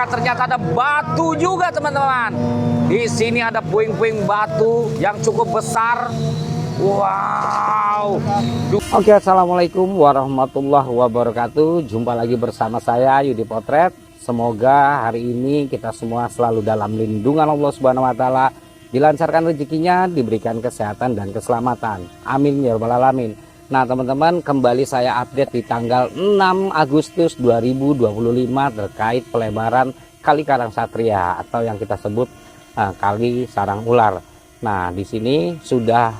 Ternyata ada batu juga teman-teman. Di sini ada puing-puing batu yang cukup besar. Wow. Oke, assalamualaikum warahmatullahi wabarakatuh. Jumpa lagi bersama saya Yudi Potret. Semoga hari ini kita semua selalu dalam lindungan Allah Subhanahu Wa Taala, dilancarkan rezekinya, diberikan kesehatan dan keselamatan. Amin ya rabbal alamin. Nah teman-teman, kembali saya update di tanggal 6 Agustus 2025 terkait pelebaran Kali Karangsatria atau yang kita sebut Kali Sarang Ular. Nah di sini sudah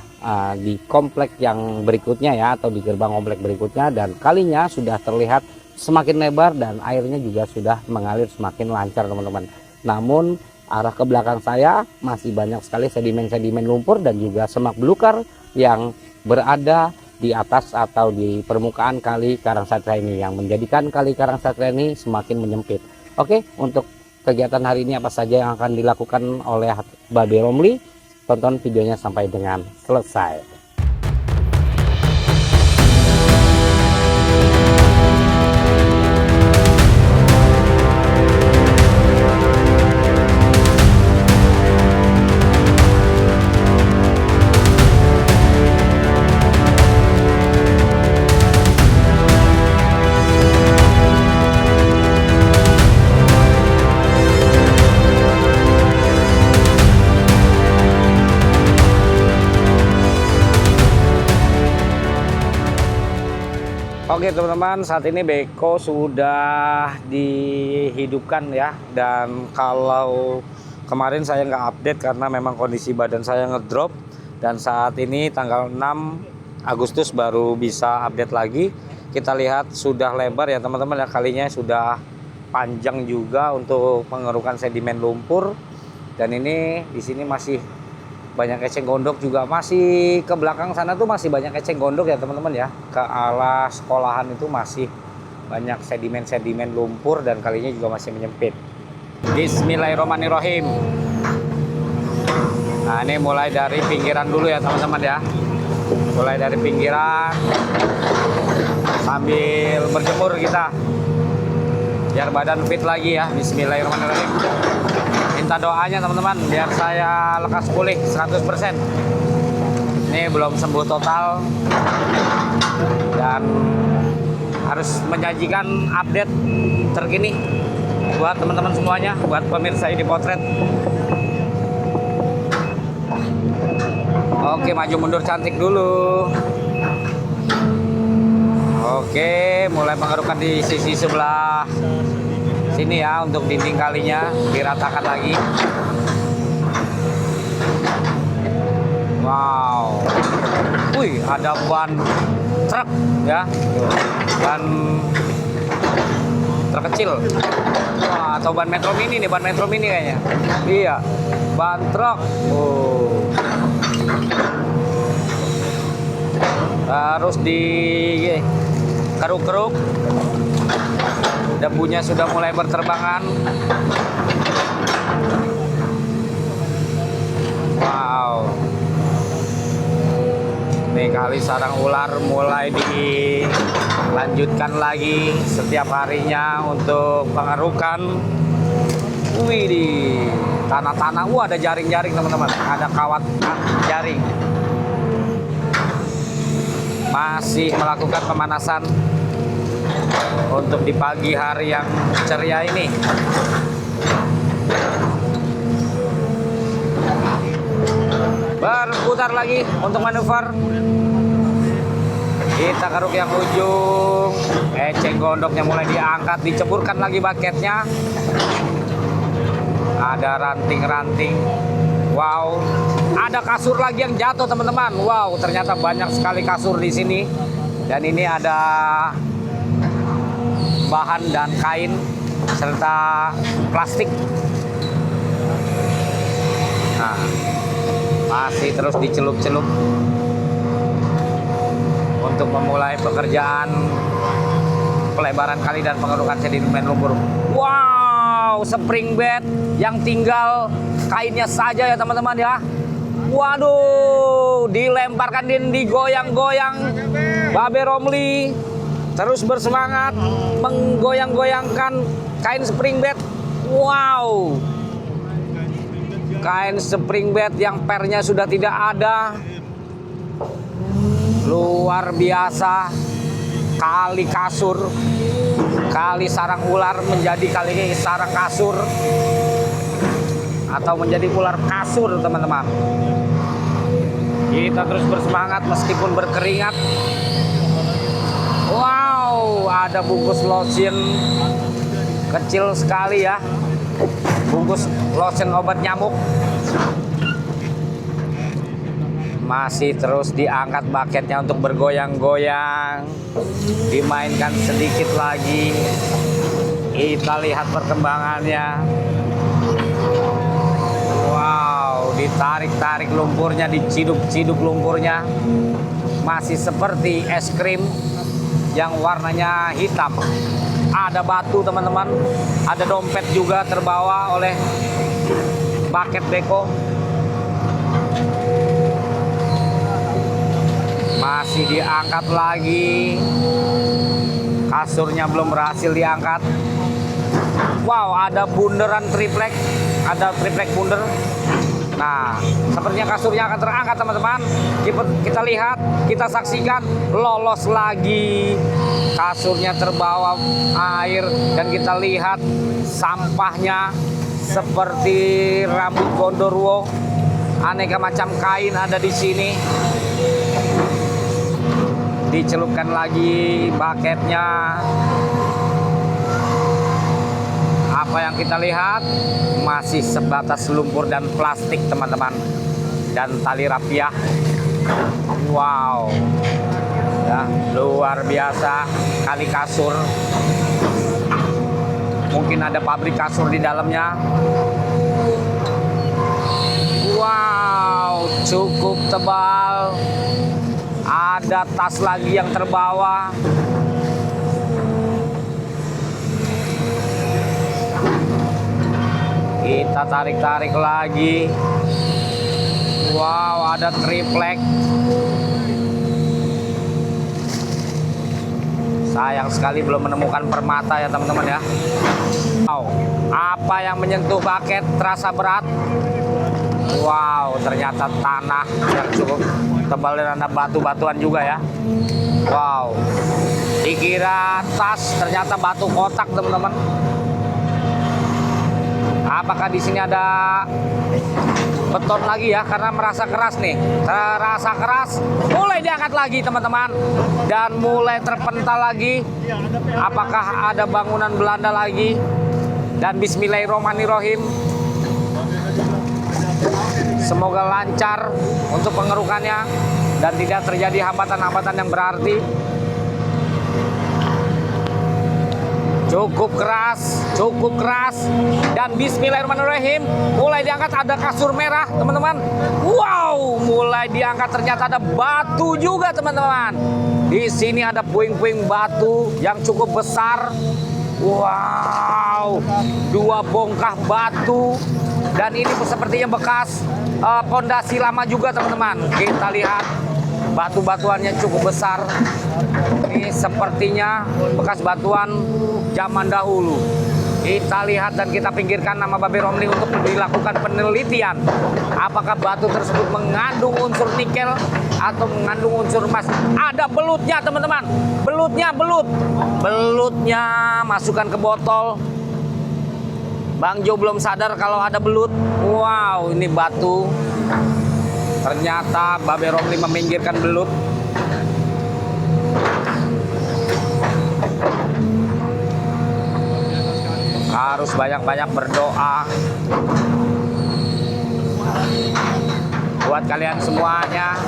di komplek yang berikutnya ya, atau di gerbang komplek berikutnya, dan kalinya sudah terlihat semakin lebar dan airnya juga sudah mengalir semakin lancar teman-teman. Namun arah ke belakang saya masih banyak sekali sedimen-sedimen lumpur dan juga semak belukar yang berada di atas atau di permukaan Kali Karangsatria ini, yang menjadikan Kali Karangsatria ini semakin menyempit. Oke, untuk kegiatan hari ini apa saja yang akan dilakukan oleh Babe Romli? Tonton videonya sampai dengan selesai. Oke teman-teman, saat ini beko sudah dihidupkan ya. Dan kalau kemarin saya nggak update karena memang kondisi badan saya ngedrop. Dan saat ini tanggal 6 Agustus baru bisa update lagi. Kita lihat sudah lebar ya teman-teman ya, kalinya sudah panjang juga untuk mengerukan sedimen lumpur. Dan ini di sini masih banyak eceng gondok juga, masih ke belakang sana tuh masih banyak eceng gondok ya teman-teman ya. Ke arah sekolahan itu masih banyak sedimen-sedimen lumpur dan kalinya juga masih menyempit. Bismillahirrahmanirrahim. Nah ini mulai dari pinggiran dulu ya teman-teman ya. Mulai dari pinggiran sambil berjemur kita biar badan fit lagi ya. Bismillahirrahmanirrahim. Minta doanya teman-teman biar saya lekas pulih 100%. Ini belum sembuh total dan harus menyajikan update terkini buat teman-teman semuanya, buat pemirsa Yudi Potret. Oke, maju mundur cantik dulu. Oke, mulai mengerukan di sisi sebelah sini ya, untuk dinding kalinya diratakan lagi. Wow. Wih, ada ban truk ya. Ban truk kecil. Wah, atau ban Metro Mini nih, ban Metro Mini kayaknya. Iya, ban truk. Oh. Harus di keruk-keruk. Debunya sudah mulai berterbangan. Wow. Nih Kali Sarang Ular mulai dilanjutkan lagi setiap harinya untuk pengerukan. Wih, di tanah-tanah. Wah, ada jaring-jaring teman-teman. Ada kawat jaring. Masih melakukan pemanasan untuk di pagi hari yang ceria ini. Berputar lagi untuk manuver. Kita keruk yang ujung. Eceng gondoknya mulai diangkat, diceburkan lagi baketnya. Ada ranting-ranting. Wow, ada kasur lagi yang jatuh teman-teman. Wow, ternyata banyak sekali kasur di sini. Dan ini ada bahan dan kain serta plastik. Nah, masih terus dicelup-celup untuk memulai pekerjaan pelebaran kali dan pengerukan sedimen lumpur. Wow, spring bed yang tinggal kainnya saja ya teman-teman ya. Waduh, dilemparkan dan digoyang-goyang Babe Romli. Terus bersemangat menggoyang-goyangkan kain spring bed. Wow, kain spring bed yang pernya sudah tidak ada. Luar biasa. Kali kasur, kali sarang ular menjadi kali sarang kasur, atau menjadi ular kasur, teman-teman. Kita terus bersemangat meskipun berkeringat. Wow, ada bungkus lotion kecil sekali ya, bungkus lotion obat nyamuk. Masih terus diangkat baketnya untuk bergoyang-goyang, dimainkan sedikit lagi. Kita lihat perkembangannya. Wow, ditarik-tarik lumpurnya, diciduk-ciduk lumpurnya. Masih seperti es krim yang warnanya hitam. Ada batu, teman-teman. Ada dompet juga terbawa oleh baket beko. Masih diangkat lagi. Kasurnya belum berhasil diangkat. Wow, ada bunderan triplek. Ada triplek bunder. Nah, sepertinya kasurnya akan terangkat, teman-teman. Kita lihat, kita saksikan. Lolos lagi. Kasurnya terbawa air. Dan kita lihat sampahnya seperti rambut gondorwo. Aneka macam kain ada di sini. Dicelupkan lagi baketnya. Apa yang kita lihat masih sebatas lumpur dan plastik, teman-teman, dan tali rapiah. Wow, ya, luar biasa. Kali kasur, mungkin ada pabrik kasur di dalamnya. Wow, cukup tebal. Ada tas lagi yang terbawa. Kita tarik-tarik lagi. Wow, ada triplek. Sayang sekali belum menemukan permata ya, teman-teman ya. Wow, apa yang menyentuh baket terasa berat. Wow, ternyata tanah yang cukup tebal dan ada batu-batuan juga ya. Wow, dikira tas, ternyata batu kotak, teman-teman. Apakah di sini ada beton lagi ya? Karena merasa keras nih, terasa keras. Mulai diangkat lagi, teman-teman, dan mulai terpental lagi. Apakah ada bangunan Belanda lagi? Dan bismillahirrohmanirrohim. Semoga lancar untuk pengerukannya dan tidak terjadi hambatan-hambatan yang berarti. Cukup keras, dan bismillahirrahmanirrahim. Mulai diangkat, ada kasur merah, teman-teman. Wow, mulai diangkat, ternyata ada batu juga, teman-teman. Di sini ada puing-puing batu yang cukup besar. Wow, 2 bongkah batu, dan ini sepertinya bekas pondasi lama juga, teman-teman. Kita lihat batu-batuannya cukup besar. Ini sepertinya bekas batuan zaman dahulu. Kita lihat dan kita pinggirkan nama Babe Romli untuk dilakukan penelitian. Apakah batu tersebut mengandung unsur nikel atau mengandung unsur emas? Ada belutnya, teman-teman. Belutnya masukkan ke botol. Bang Jo belum sadar kalau ada belut. Wow, ini batu. Ternyata Babe Romli meminggirkan belut. Harus banyak-banyak berdoa. Buat kalian semuanya,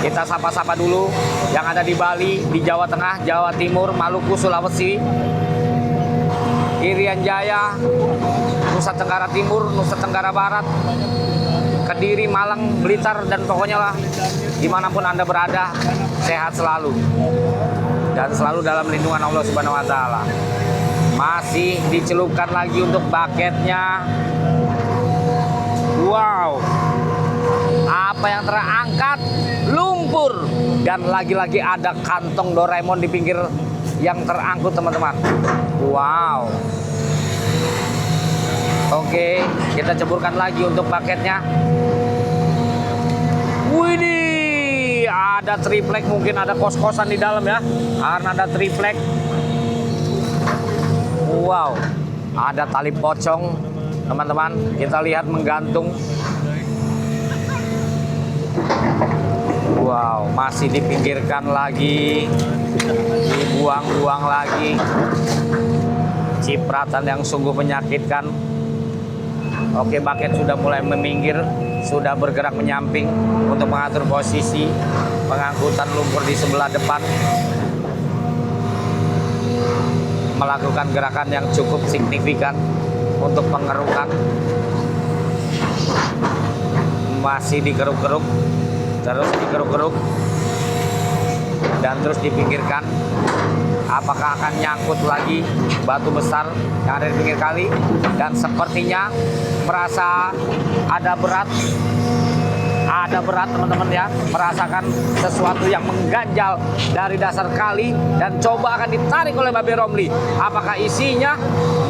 kita sapa-sapa dulu yang ada di Bali, di Jawa Tengah, Jawa Timur, Maluku, Sulawesi, Irian Jaya, Nusa Tenggara Timur, Nusa Tenggara Barat, Kediri, Malang, Blitar, dan pokoknya lah dimanapun Anda berada, sehat selalu dan selalu dalam lindungan Allah Subhanahu wa Ta'ala. Masih dicelupkan lagi untuk baketnya. Wow, apa yang terangkat? Lumpur, dan lagi-lagi ada kantong Doraemon di pinggir yang terangkut, teman-teman. Wow, Oke, kita ceburkan lagi untuk paketnya. Widih, ada triplek, mungkin ada kos-kosan di dalam ya, karena ada triplek. Wow, ada tali pocong teman-teman, kita lihat menggantung. Wow, masih dipinggirkan lagi, dibuang-buang lagi. Cipratan yang sungguh menyakitkan. Oke, bucket sudah mulai meminggir, sudah bergerak menyamping untuk mengatur posisi pengangkutan lumpur di sebelah depan. Melakukan gerakan yang cukup signifikan untuk pengerukan. Masih dikeruk-keruk, terus dikeruk-keruk, dan terus dipinggirkan. Apakah akan nyangkut lagi batu besar yang ada di pinggir kali? Dan sepertinya merasa ada berat teman-teman ya, merasakan sesuatu yang mengganjal dari dasar kali dan coba akan ditarik oleh Babe Romli. Apakah isinya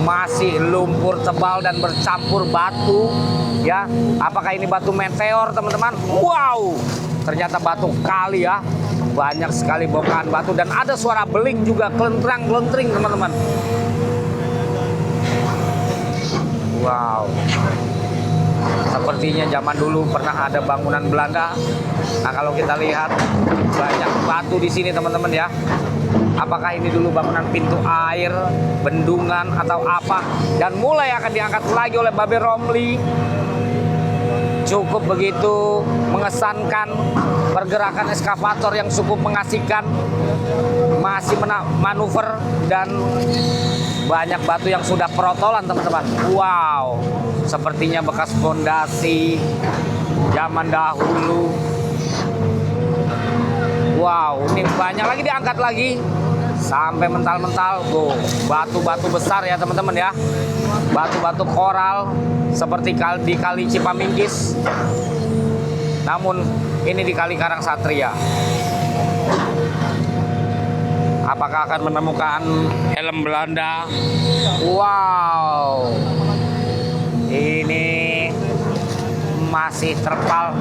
masih lumpur tebal dan bercampur batu ya? Apakah ini batu meteor teman-teman? Wow, ternyata batu kali ya. Banyak sekali bongkahan batu dan ada suara beling juga, kelentrang-kelentring teman-teman. Wow, sepertinya zaman dulu pernah ada bangunan Belanda. Nah, kalau kita lihat banyak batu di sini teman-teman ya. Apakah ini dulu bangunan pintu air, bendungan atau apa? Dan mulai akan diangkat lagi oleh Babe Romli. Cukup begitu mengesankan, pergerakan eskavator yang cukup mengasihkan, masih manuver dan banyak batu yang sudah perotolan teman-teman. Wow, sepertinya bekas fondasi zaman dahulu. Wow, ini banyak lagi diangkat lagi sampai mental-mental. Tuh, batu-batu besar ya teman-teman ya, batu-batu koral seperti di Kali Cipaminggis, namun ini di Kali Karangsatria. Apakah akan menemukan helm Belanda? Wow, ini masih terpal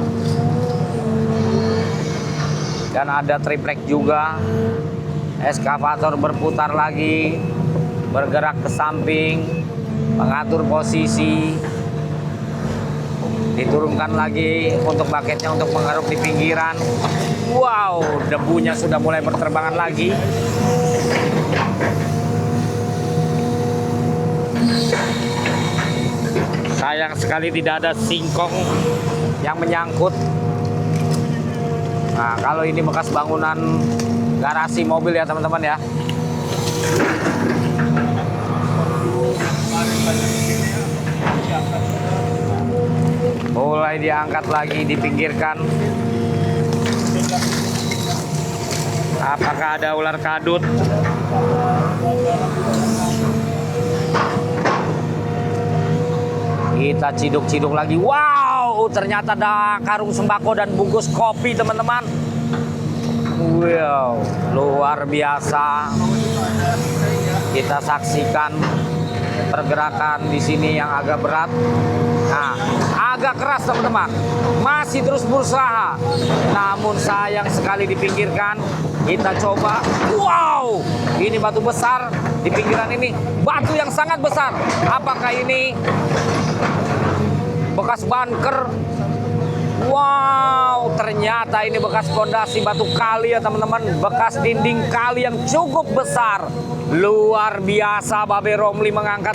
dan ada triplek juga. Eskavator berputar lagi, bergerak ke samping, mengatur posisi. Diturunkan lagi untuk bucketnya untuk mengeruk di pinggiran. Wow, debunya sudah mulai berterbangan lagi. Sayang sekali tidak ada singkong yang menyangkut. Nah, kalau ini bekas bangunan garasi mobil ya teman-teman ya. Mulai diangkat lagi, dipinggirkan. Apakah ada ular kadut? Kita ciduk-ciduk lagi. Wow, ternyata ada karung sembako dan bungkus kopi teman-teman. Wow, luar biasa. Kita saksikan pergerakan di sini yang agak berat. Nah, agak keras teman-teman. Masih terus berusaha. Namun sayang sekali dipinggirkan. Kita coba. Wow, ini batu besar di pinggiran ini. Batu yang sangat besar. Apakah ini bekas bunker? Wow, ternyata ini bekas fondasi batu kali ya teman-teman. Bekas dinding kali yang cukup besar. Luar biasa Babe Romli mengangkat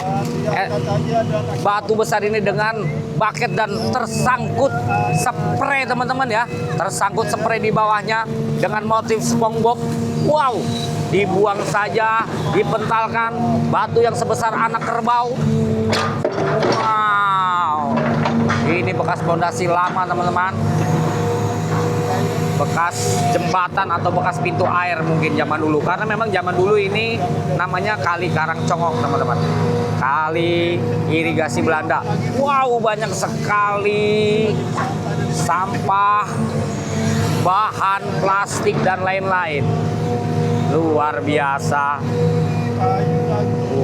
batu besar ini dengan bucket dan tersangkut spray teman-teman ya. Tersangkut spray di bawahnya dengan motif SpongeBob. Wow, dibuang saja, dipentalkan batu yang sebesar anak kerbau. Wow, ini bekas fondasi lama teman-teman. Bekas jembatan atau bekas pintu air mungkin zaman dulu. Karena memang zaman dulu ini namanya Kali Karangcongok teman-teman. Kali irigasi Belanda. Wow, banyak sekali sampah, bahan plastik dan lain-lain. Luar biasa.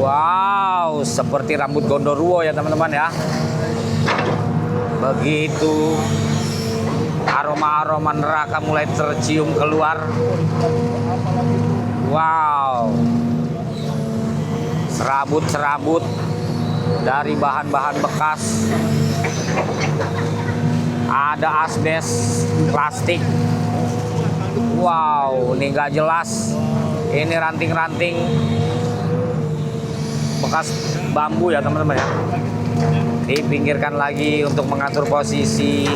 Wow, seperti rambut gondoruo ya teman-teman ya. Begitu aroma-aroma neraka mulai tercium keluar. Wow, serabut-serabut dari bahan-bahan bekas. Ada asbes, plastik. Wow, ini nggak jelas. Ini ranting-ranting bekas bambu ya teman-teman ya. Dipinggirkan lagi untuk mengatur posisi.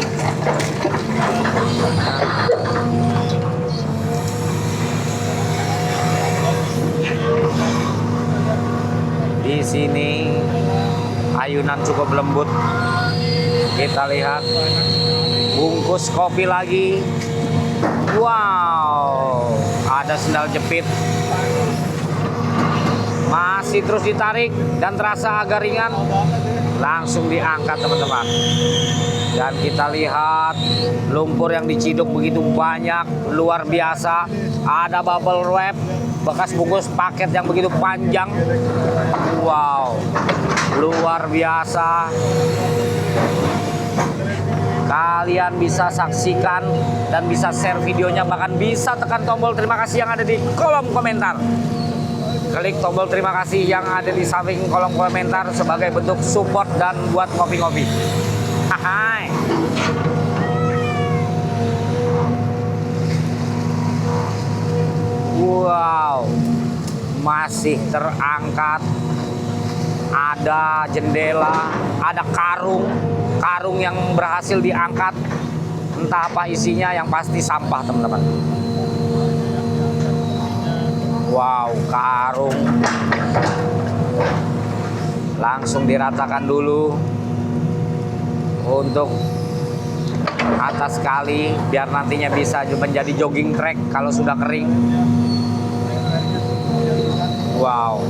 Di sini ayunan cukup lembut. Kita lihat bungkus kopi lagi. Wow, ada sendal jepit. Masih terus ditarik dan terasa agak ringan. Langsung diangkat teman-teman. Dan kita lihat lumpur yang diciduk begitu banyak, luar biasa. Ada bubble wrap, bekas bungkus paket yang begitu panjang. Wow, luar biasa. Kalian bisa saksikan dan bisa share videonya, bahkan bisa tekan tombol terima kasih yang ada di kolom komentar. Klik tombol terima kasih yang ada di samping kolom komentar sebagai bentuk support dan buat ngopi-ngopi. Hai. Wow, masih terangkat. Ada jendela, ada karung yang berhasil diangkat. Entah apa isinya, yang pasti sampah teman-teman. Wow, karung langsung diratakan dulu untuk atas kali biar nantinya bisa menjadi jogging track kalau sudah kering. Wow,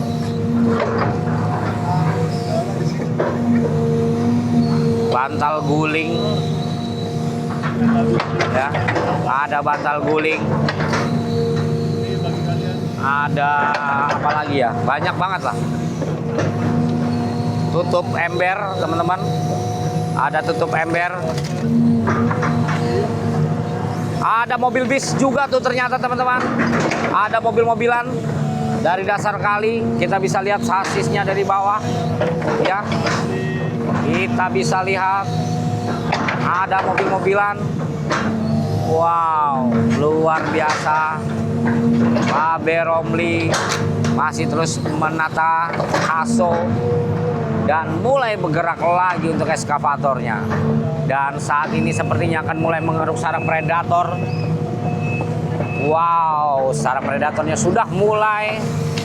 bantal guling ya, ada bantal guling, ada apa lagi ya, banyak banget lah. Tutup ember teman-teman, ada tutup ember, ada mobil bis juga tuh ternyata teman-teman. Ada mobil-mobilan dari dasar kali, kita bisa lihat sasisnya dari bawah ya. Kita bisa lihat ada mobil-mobilan. Wow, luar biasa. Babe Romli masih terus menata haso dan mulai bergerak lagi untuk eskavatornya. Dan saat ini sepertinya akan mulai mengeruk sarang predator. Wow, sarang predatornya sudah mulai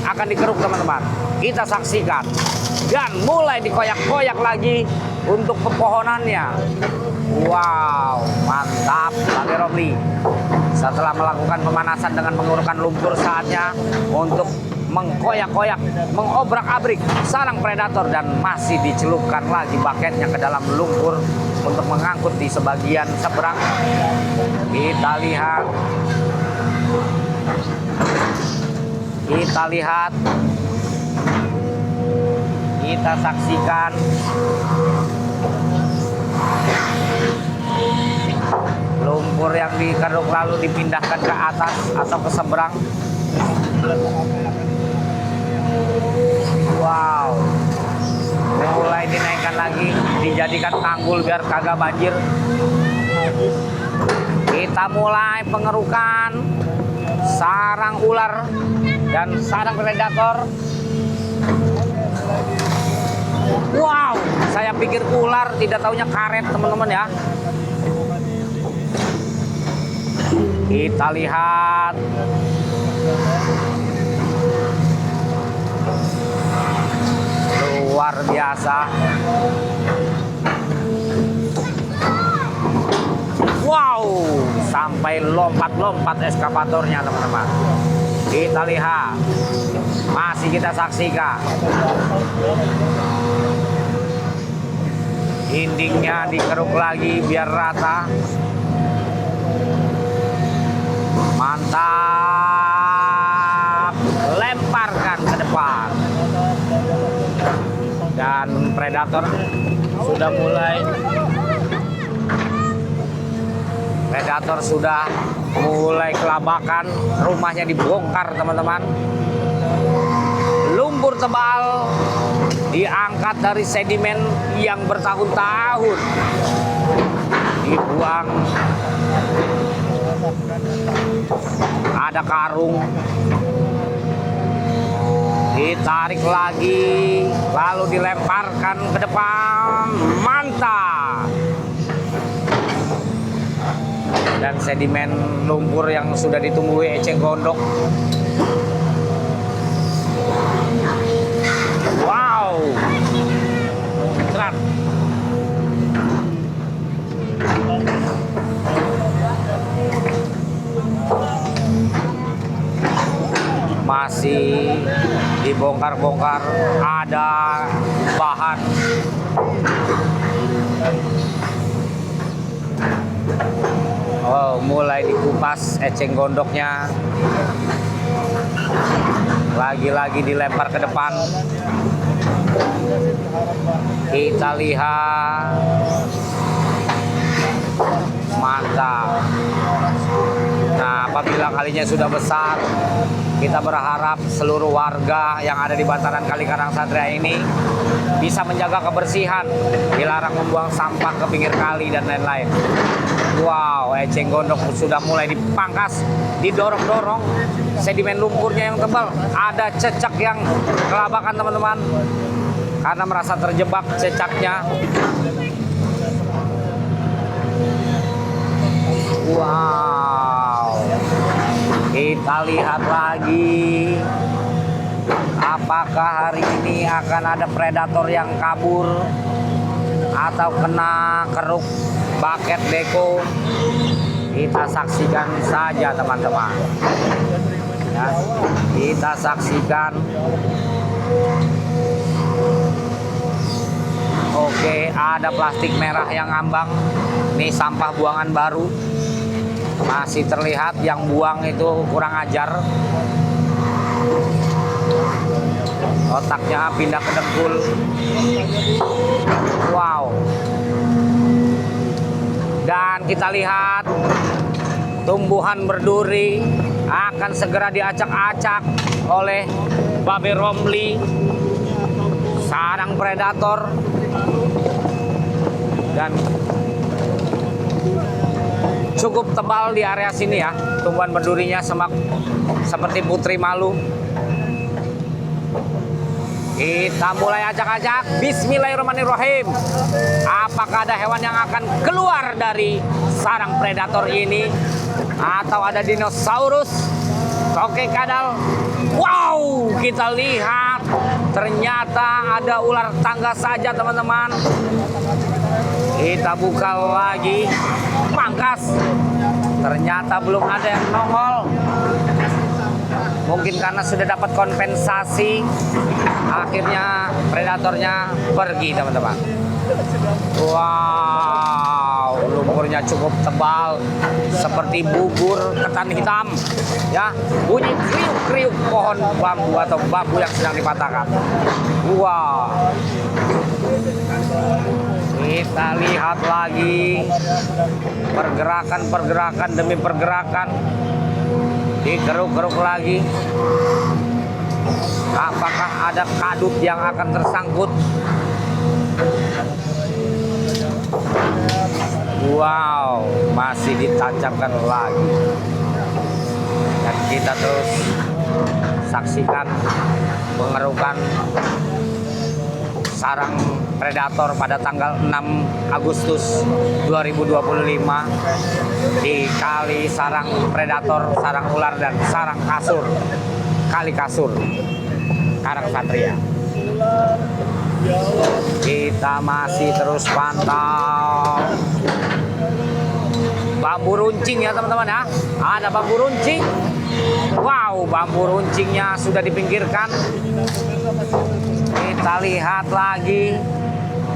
akan dikeruk teman-teman. Kita saksikan. Dan mulai dikoyak-koyak lagi untuk pepohonannya. Wow, mantap Babe Romli. Setelah melakukan pemanasan dengan mengurukan lumpur, saatnya untuk mengkoyak-koyak, mengobrak-abrik sarang predator dan masih dicelupkan lagi baketnya ke dalam lumpur untuk mengangkut di sebagian seberang. Kita lihat. Kita lihat. Kita saksikan. Lumpur yang dikeruk lalu dipindahkan ke atas atau ke seberang. Wow, mulai dinaikkan lagi, dijadikan tanggul biar kagak banjir. Kita mulai pengerukan sarang ular dan sarang predator. Wow, saya pikir ular, tidak taunya karet teman-teman ya. Kita lihat. Luar biasa. Wow, sampai lompat-lompat eskavatornya teman-teman. Kita lihat. Masih kita saksikan. Dindingnya dikeruk lagi biar rata. Mantap. Lemparkan ke depan. predator sudah mulai kelabakan, rumahnya dibongkar teman-teman. Lumpur tebal diangkat dari sedimen yang bertahun-tahun dibuang. Ada karung, ditarik lagi, lalu dilemparkan ke depan. Mantap. Dan sedimen lumpur yang sudah ditumbuhi eceng gondok. Wow, keren. Masih dibongkar-bongkar, ada bahan. Oh, mulai dikupas eceng gondoknya. Lagi-lagi dilempar ke depan. Kita lihat. Mantap. Nah, apabila kalinya sudah besar, kita berharap seluruh warga yang ada di bantaran Kali Karangsatria ini bisa menjaga kebersihan, dilarang membuang sampah ke pinggir kali dan lain-lain. Wow, eceng gondok sudah mulai dipangkas, didorong-dorong. Sedimen lumpurnya yang tebal, ada cecak yang kelabakan teman-teman, karena merasa terjebak cecaknya. Wow, kita lihat lagi. Apakah hari ini akan ada predator yang kabur atau kena keruk bucket beko? Kita saksikan saja teman-teman. Ya, kita saksikan. Oke, ada plastik merah yang ngambang. Ini sampah buangan baru. Masih terlihat yang buang itu kurang ajar. Otaknya pindah ke dengkul. Wow. Dan kita lihat tumbuhan berduri akan segera diacak-acak oleh babe Romli, sarang predator. Dan cukup tebal di area sini ya, tumbuhan berdurinya seperti putri malu. Kita mulai acak-acak. Bismillahirrahmanirrahim. Apakah ada hewan yang akan keluar dari sarang predator ini? Atau ada dinosaurus? Oke, kadal. Wow, kita lihat. Ternyata ada ular tangga saja teman-teman. Kita buka lagi. Pangkas. Ternyata belum ada yang nongol. Mungkin karena sudah dapat kompensasi, akhirnya predatornya pergi teman-teman. Wow, lumpurnya cukup tebal, seperti bubur ketan hitam. Ya, bunyi kriuk-kriuk pohon bambu atau bambu yang sedang dipatahkan. Wow. Kita lihat lagi pergerakan demi pergerakan. Dikeruk-keruk lagi. Apakah ada kadut yang akan tersangkut? Wow, masih ditancapkan lagi. Dan kita terus saksikan pengerukan sarang predator pada tanggal 6 Agustus 2025 di Kali Sarang Predator, Sarang Ular dan Sarang Kasur, Kali Kasur, Karangsatria. Kita masih terus pantau bambu runcing ya teman-teman ya. Ada bambu runcing. Wow, bambu runcingnya sudah dipinggirkan. Kita lihat lagi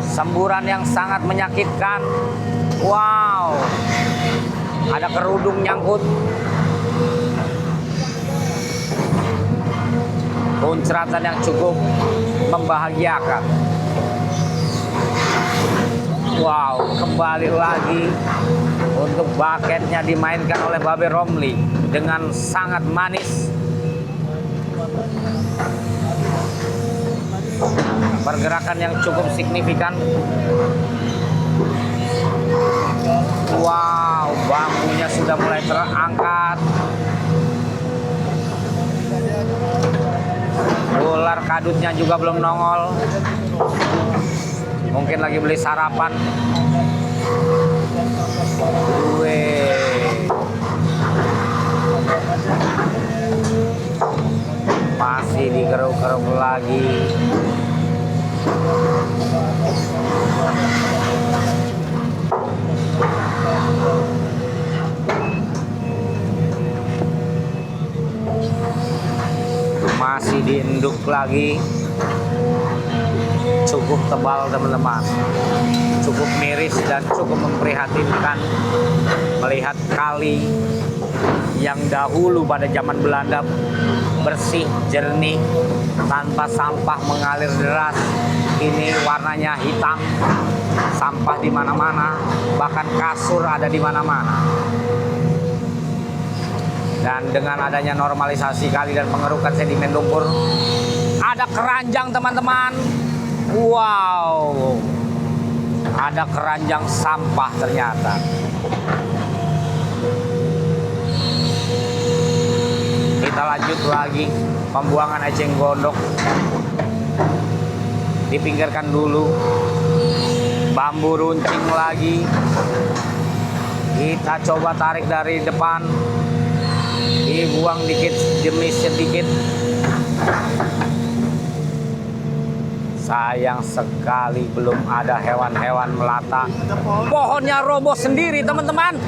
semburan yang sangat menyakitkan. Wow, ada kerudung nyangkut. Muncratan yang cukup membahagiakan. Wow, kembali lagi untuk baketnya dimainkan oleh Babe Romli dengan sangat manis. Pergerakan yang cukup signifikan. Wow, bambunya sudah mulai terangkat. Ular kadutnya juga belum nongol. Mungkin lagi beli sarapan. Masih dikeruk-keruk lagi. Masih dienduk lagi. Cukup tebal teman-teman, cukup miris dan cukup memprihatinkan melihat kali yang dahulu pada zaman Belanda bersih, jernih, tanpa sampah mengalir deras. Ini warnanya hitam, sampah di mana-mana, bahkan kasur ada di mana-mana. Dan dengan adanya normalisasi kali dan pengerukan sedimen lumpur, ada keranjang teman-teman. Wow, ada keranjang sampah ternyata. Kita lanjut lagi pembuangan eceng gondok. Dipinggirkan dulu. Bambu runcing lagi. Kita coba tarik dari depan. Dibuang dikit demi sedikit. Sayang sekali belum ada hewan-hewan melata. Pohonnya roboh sendiri teman-teman.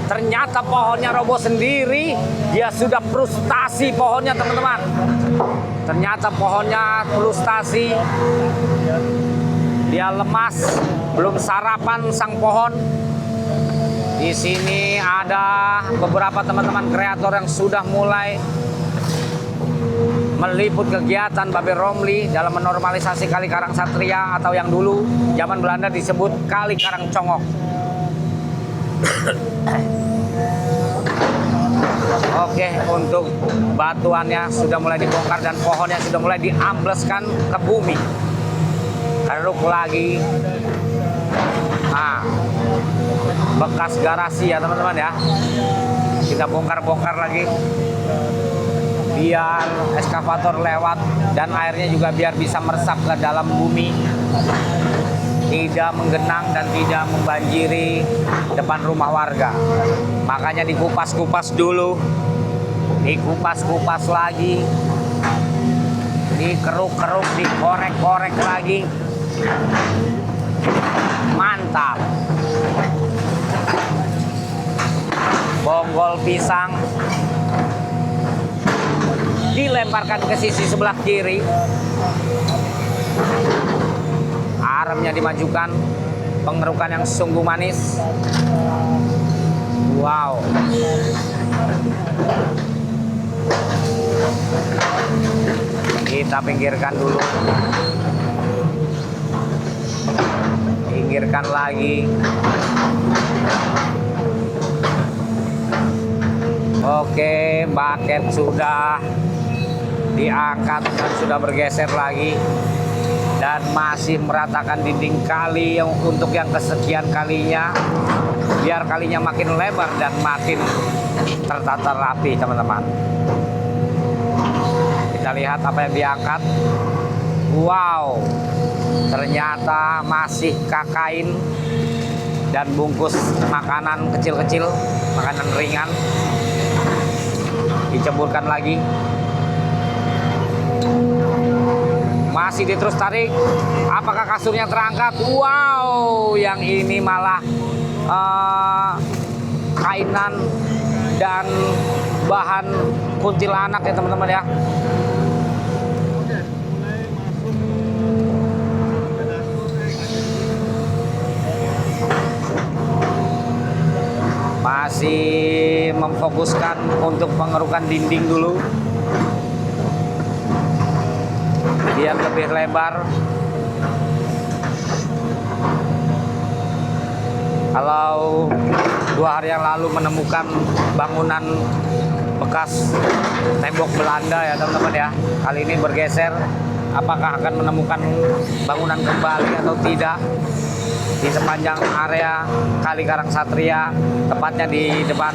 Ternyata pohonnya roboh sendiri. Dia sudah frustasi pohonnya teman-teman. Ternyata pohonnya frustasi. Dia lemas, belum sarapan sang pohon. Di sini ada beberapa teman-teman kreator yang sudah mulai meliput kegiatan Babe Romli dalam menormalisasi Kali Karang Satria atau yang dulu zaman Belanda disebut Kali Karang Congok. Oke, untuk batuannya sudah mulai dibongkar dan pohonnya sudah mulai diambleskan ke bumi. Keruk lagi. Nah, bekas garasi ya teman-teman ya. Kita bongkar-bongkar lagi. Biar eskavator lewat dan airnya juga biar bisa meresap ke dalam bumi, tidak menggenang dan tidak membanjiri depan rumah warga. Makanya dikupas-kupas dulu, dikupas-kupas lagi, dikeruk-keruk, dikorek-korek lagi. Mantap. Bonggol pisang dilemparkan ke sisi sebelah kiri. Aremnya dimajukan. Pengerukan yang sungguh manis. Wow. Kita pinggirkan dulu. Pinggirkan lagi. Oke, bucket sudah diangkat dan sudah bergeser lagi dan masih meratakan dinding kali yang untuk yang kesekian kalinya, biar kalinya makin lebar dan makin tertata rapi teman-teman. Kita lihat apa yang diangkat. Wow, ternyata masih kakain dan bungkus makanan kecil-kecil, makanan ringan. Diceburkan lagi. Masih diterus tarik. Apakah kasurnya terangkat? Wow, yang ini malah kainan dan bahan kuntilanak ya teman-teman ya. Masih memfokuskan untuk pengerukan dinding dulu biar lebih lebar. 2 hari yang lalu menemukan bangunan bekas tembok Belanda ya teman-teman ya. Kali ini bergeser, apakah akan menemukan bangunan kembali atau tidak di sepanjang area Kali Karangsatria, tepatnya di depan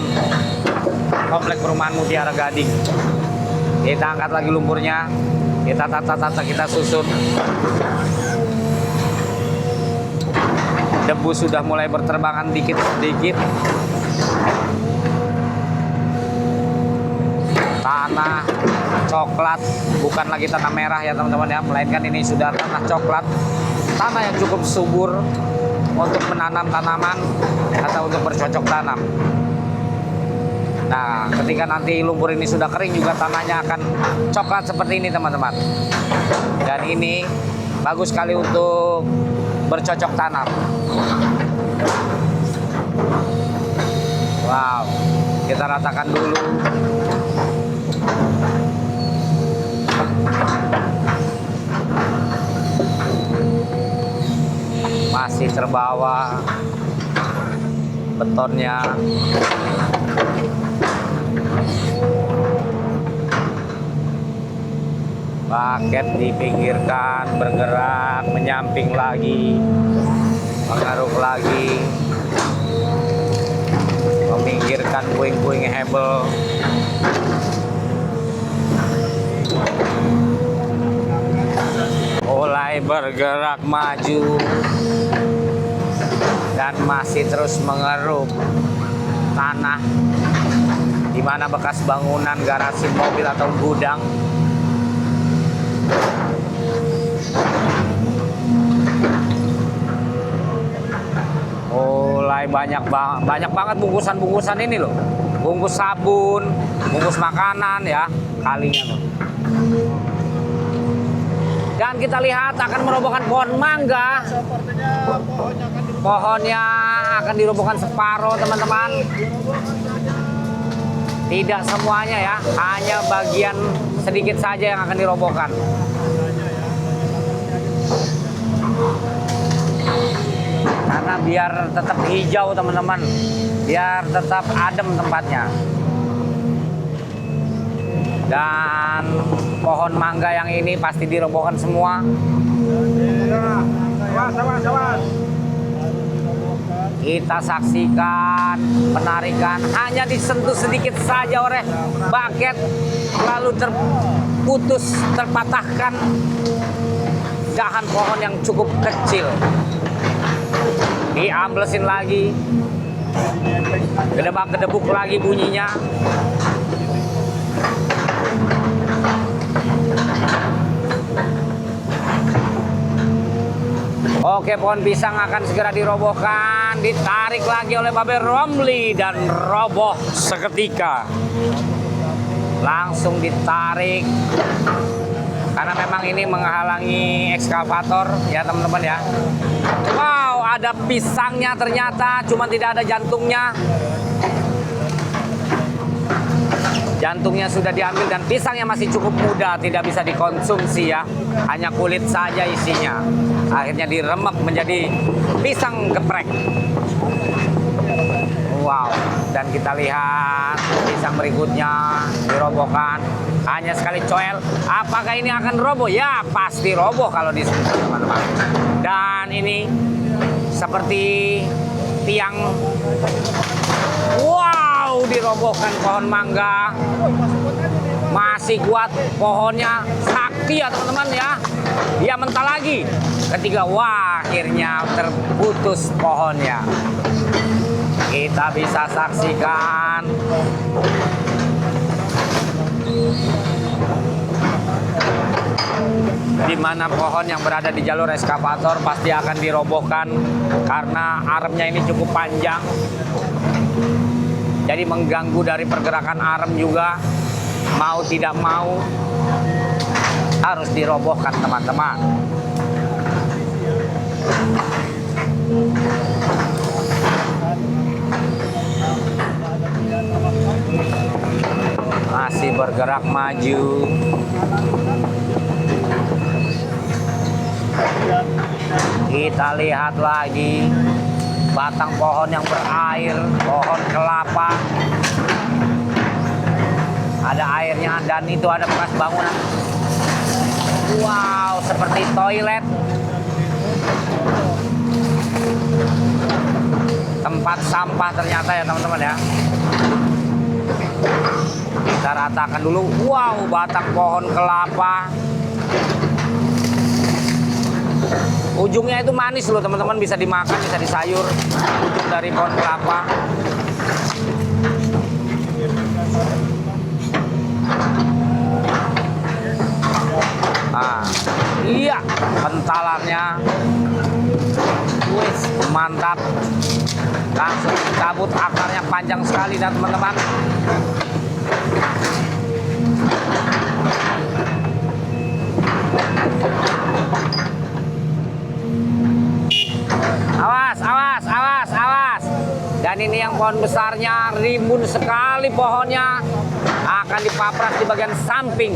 komplek perumahan Mutiara Gading. Kita angkat lagi lumpurnya, kita tata-tata, kita susun. Debu sudah mulai berterbangan dikit-sedikit. Tanah coklat, bukan lagi tanah merah ya teman-teman ya, melainkan ini sudah tanah coklat. Tanah yang cukup subur untuk menanam tanaman atau untuk bercocok tanam. Nah, ketika nanti lumpur ini sudah kering juga tanahnya akan coklat seperti ini teman-teman. Dan ini bagus sekali untuk bercocok tanam. Wow, kita ratakan dulu. Masih terbawa betonnya. Paket dipinggirkan, bergerak, menyamping lagi, mengaruk lagi, meminggirkan puing-puing hebel. Mulai bergerak maju dan masih terus mengeruk tanah di mana bekas bangunan garasi mobil atau gudang. Mulai banyak banget bungkusan-bungkusan ini loh, bungkus sabun, bungkus makanan ya, kalinya tuh. Dan kita lihat akan merobohkan pohon mangga. Pohonnya akan dirobohkan separuh teman-teman. Tidak semuanya ya, hanya bagian sedikit saja yang akan dirobohkan. Karena biar tetap hijau teman-teman, biar tetap adem tempatnya. Dan pohon mangga yang ini pasti dirobohkan semua. Kita saksikan penarikan, hanya disentuh sedikit saja oleh baket, lalu terputus, terpatahkan dahan pohon yang cukup kecil. Diamblesin lagi, gedebak-gedebuk lagi bunyinya. Oke, pohon pisang akan segera dirobohkan, ditarik lagi oleh Babe Romli dan roboh seketika. Langsung ditarik karena memang ini menghalangi ekskavator ya teman-teman ya. Wow, ada pisangnya ternyata, cuma tidak ada jantungnya. Jantungnya sudah diambil dan pisangnya masih cukup muda, tidak bisa dikonsumsi ya. Hanya kulit saja isinya. Akhirnya diremek menjadi pisang geprek. Wow, dan kita lihat pisang berikutnya dirobohkan. Hanya sekali coel. Apakah ini akan roboh? Ya, pasti roboh kalau disentuh teman-teman. Dan ini seperti tiang. Wow, dirobohkan pohon mangga. Masih kuat pohonnya, sakti ya teman-teman ya. Dia mentah lagi. Ketika wah, akhirnya terputus pohonnya. Kita bisa saksikan di mana pohon yang berada di jalur eskavator pasti akan dirobohkan karena aremnya ini cukup panjang. Jadi mengganggu dari pergerakan arem juga, mau tidak mau harus dirobohkan teman-teman. Masih bergerak maju. Kita lihat lagi. batang pohon yang berair, pohon kelapa. Ada airnya dan itu ada bekas bangunan. Wow, seperti toilet. Tempat sampah ternyata ya teman-teman ya. Kita ratakan dulu. Wow, batang pohon kelapa. Ujungnya itu manis loh teman-teman, bisa dimakan, bisa disayur. Ujung dari pohon kelapa. Nah, iya, pentalannya. Wih, mantap. Langsung cabut, akarnya panjang sekali dan teman-teman. Awas, awas, awas, awas. Dan ini yang pohon besarnya, rimbun sekali pohonnya. Akan dipapras di bagian samping.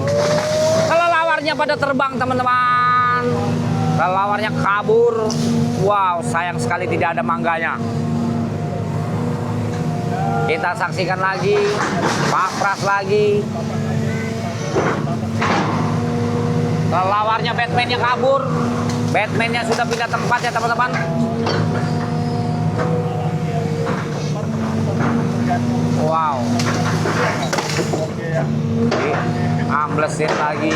Kelelawarnya pada terbang teman-teman. Kelelawarnya kabur. Wow, sayang sekali tidak ada mangganya. Kita saksikan lagi, papras lagi. Kelelawarnya Batman-nya kabur. Batman-nya sudah pindah tempat ya teman-teman. Wow. Amblesin lagi.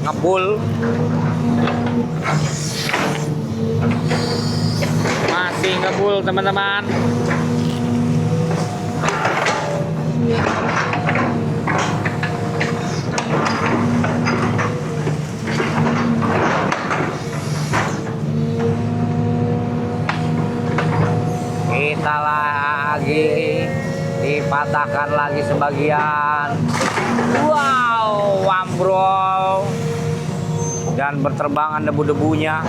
Ngebul. Masih ngebul teman-teman. Kita lagi dipatahkan lagi sebagian. Wow, ambrol dan berterbangan debu-debunya.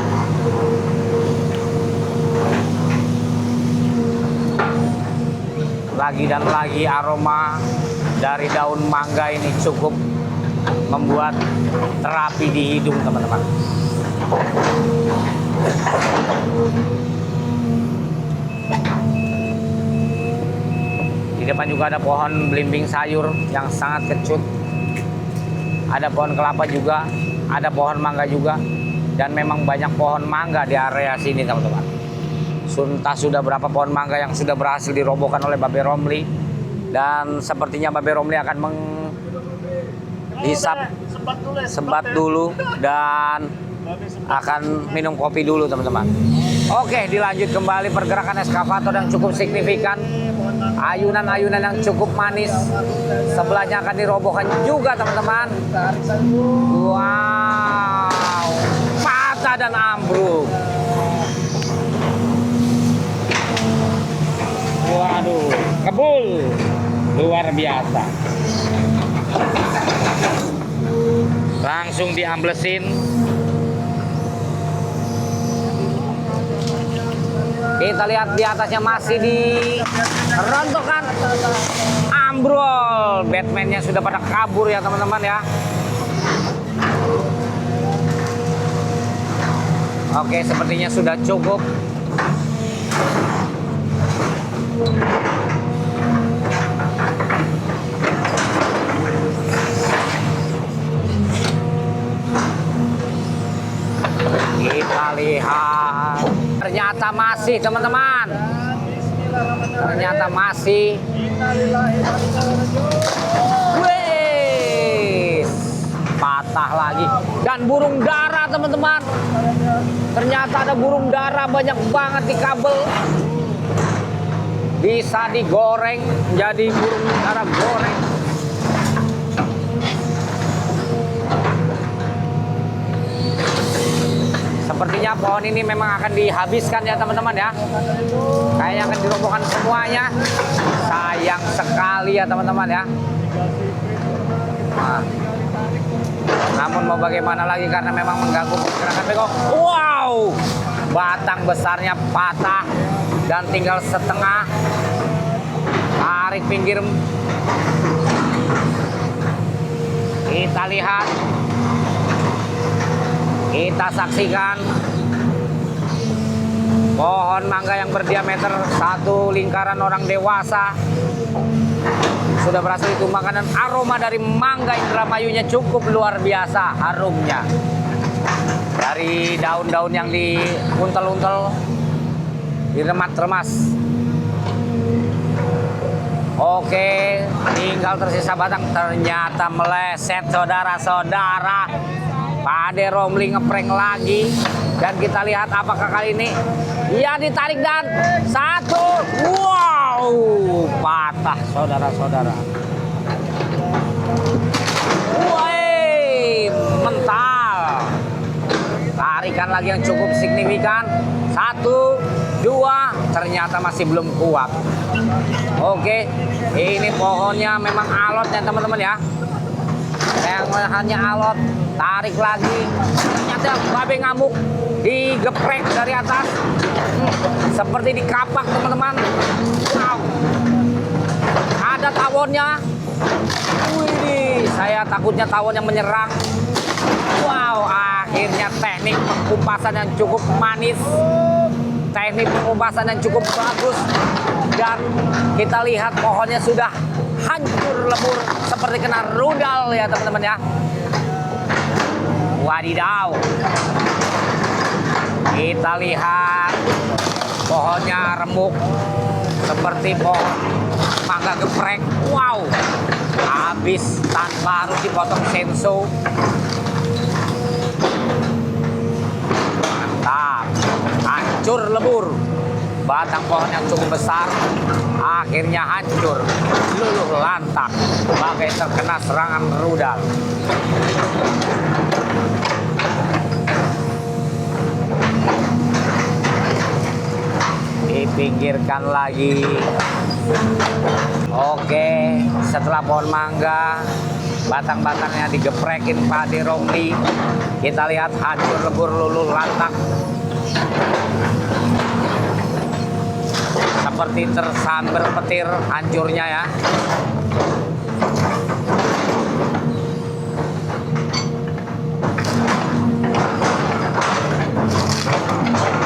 Lagi dan lagi aroma dari daun mangga ini cukup membuat terapi di hidung teman-teman. Di depan juga ada pohon belimbing sayur yang sangat kecut. Ada pohon kelapa juga, ada pohon mangga juga. Dan memang banyak pohon mangga di area sini teman-teman. Sudah berapa pohon mangga yang sudah berhasil dirobohkan oleh Babe Romli. Dan sepertinya Babe Romli akan menghisap sebat dulu dan akan minum kopi dulu teman-teman. Oke, dilanjut kembali pergerakan eskavator yang cukup signifikan. Ayunan-ayunan yang cukup manis. Sebelahnya akan dirobohkan juga teman-teman. Wow, patah dan ambruk. Waduh, kebul. Luar biasa. Langsung diamblesin. Kita lihat di atasnya masih dirontokkan. Ambrol. Batman-nya sudah pada kabur ya teman-teman ya. Oke, sepertinya sudah cukup. Kita lihat. Ternyata masih teman-teman. Ternyata masih. Wih, patah lagi. Dan burung dara teman-teman. Ternyata ada burung dara banyak banget di kabel. Bisa digoreng jadi burung dara goreng. Sepertinya pohon ini memang akan dihabiskan ya teman-teman ya. Kayaknya akan dirobohkan semuanya. Sayang sekali ya teman-teman ya. Nah, namun mau bagaimana lagi karena memang mengganggu pergerakan beko. Wow, batang besarnya patah dan tinggal setengah. Tarik pinggir. Kita lihat, kita saksikan pohon mangga yang berdiameter 1 lingkaran orang dewasa sudah berhasil ditumbangkan, dan aroma dari mangga Indramayunya cukup luar biasa harumnya. Dari daun-daun yang diuntel-untel, diremat-remas. Oke, tinggal tersisa batang, ternyata meleset saudara-saudara. Pak Ade Romli ngeprank lagi, dan kita lihat apakah kali ini ya ditarik dan satu, wow, patah saudara-saudara. Woi, mental. Tarikan lagi yang cukup signifikan, 1, 2, ternyata masih belum kuat. Oke, ini pohonnya memang alot ya teman-teman ya. Yang hanya alot, tarik lagi, ternyata babe ngamuk digeprek dari atas, seperti dikapak teman-teman. Wow, ada tawonnya. Wih, saya takutnya tawonnya menyerang. Wow, akhirnya teknik pengupasan yang cukup manis, teknik pengupasan yang cukup bagus, dan kita lihat pohonnya sudah hancur lebur seperti kena rudal ya teman-teman ya. Wadidaw, kita lihat pohonnya remuk seperti pohon mangga geprek. Wow, habis tanpa harus dipotong senso. Mantap, hancur lebur. Batang pohon yang cukup besar akhirnya hancur, luluh lantak bagai terkena serangan rudal. Dipinggirkan lagi. Oke, setelah pohon mangga batang-batangnya digeprekin Pak Ade Romli, kita lihat hancur lebur, luluh lantak, seperti tersambar petir hancurnya ya.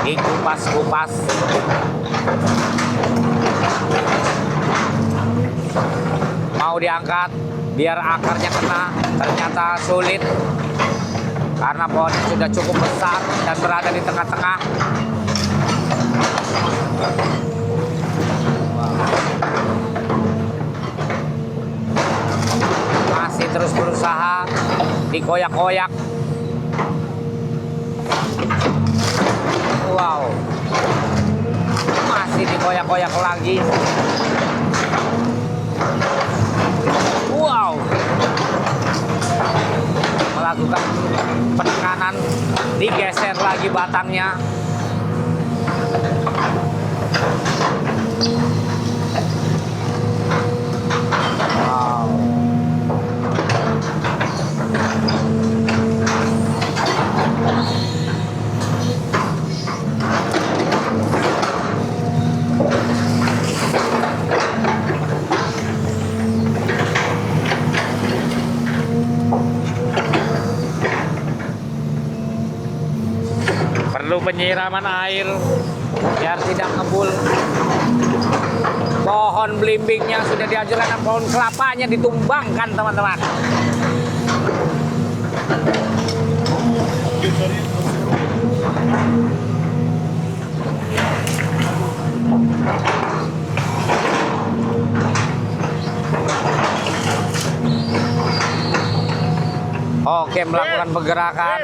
Dikupas-kupas. Mau diangkat biar akarnya kena, ternyata sulit karena pohonnya sudah cukup besar dan berada di tengah-tengah. Masih terus berusaha dikoyak-koyak. Wow, masih dikoyak-koyak lagi. Wow, melakukan penekanan, digeser lagi batangnya. Wow, perlu penyiraman air biar tidak ngebul. Pohon belimbingnya sudah dihancurkan dan pohon kelapanya ditumbangkan teman-teman. Oke, melakukan pergerakan